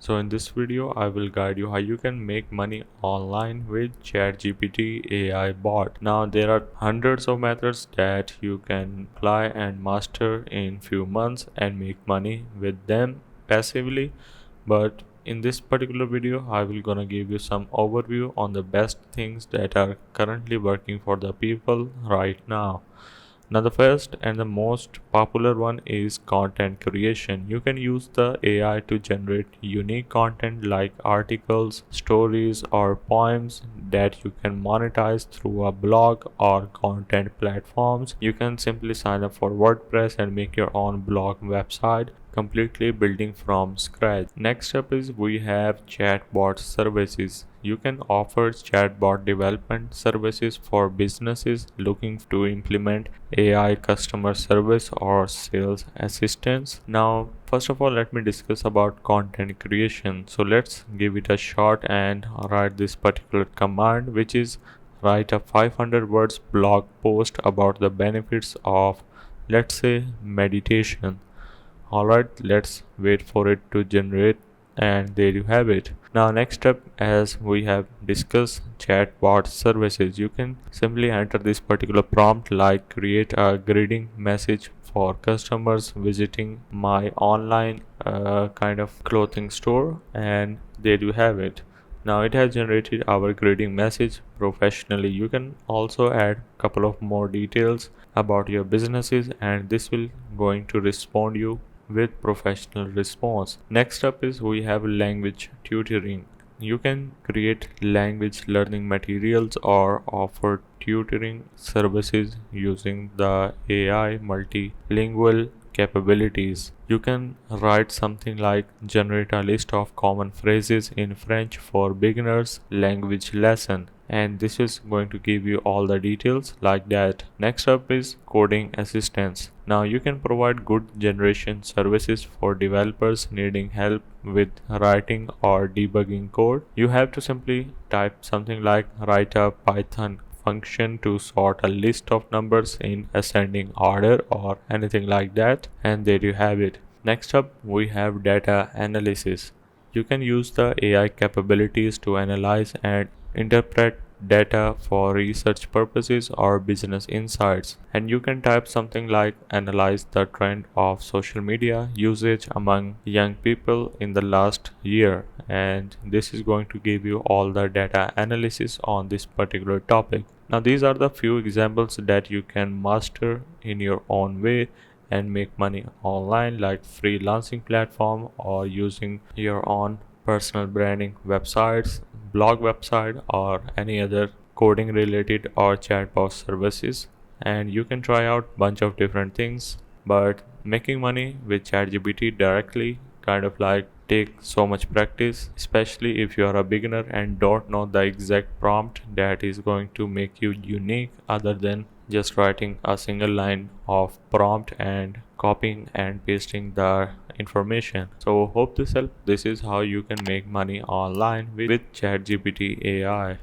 So in this video, I will guide you how you can make money online with ChatGPT AI bot. Now there are hundreds of methods that you can apply and master in few months and make money with them passively. But in this particular video, I will gonna give you some overview on the best things that are currently working for the people right now. Now the first and the most popular one is content creation. You can use the AI to generate unique content like articles, stories or poems that you can monetize through a blog or content platforms. You can simply sign up for WordPress and make your own blog website completely building from scratch. Next up is we have chatbot services. You can offer chatbot development services for businesses looking to implement AI customer service or sales assistance. Now, first of all, let me discuss about content creation. So let's give it a shot and write this particular command, which is write a 500 words blog post about the benefits of, let's say, meditation. Alright, let's wait for it to generate, and there you have it. Now next up, as we have discussed chatbot services, you can simply enter this particular prompt like create a greeting message for customers visiting my online kind of clothing store, and there you have it. Now it has generated our greeting message professionally. You can also add couple of more details about your businesses, and this will going to respond you with professional response. Next up is we have language tutoring. You can create language learning materials or offer tutoring services using the AI multilingual capabilities. You can write something like generate a list of common phrases in French for beginners language lesson, and this is going to give you all the details like that. Next up is coding assistance. Now you can provide good generation services for developers needing help with writing or debugging code. You have to simply type something like write a Python function to sort a list of numbers in ascending order or anything like that, and there you have it. Next up we have data analysis. You can use the AI capabilities to analyze and interpret data for research purposes or business insights, and you can type something like analyze the trend of social media usage among young people in the last year, and this is going to give you all the data analysis on this particular topic. Now these are the few examples that you can master in your own way and make money online, like freelancing platform or using your own personal branding websites, blog website or any other coding related or chatbot services. And you can try out bunch of different things, but making money with ChatGPT directly kind of like take so much practice, especially if you are a beginner and don't know the exact prompt that is going to make you unique other than just writing a single line of prompt and copying and pasting the information. So hope this helps. This is how you can make money online with ChatGPT AI.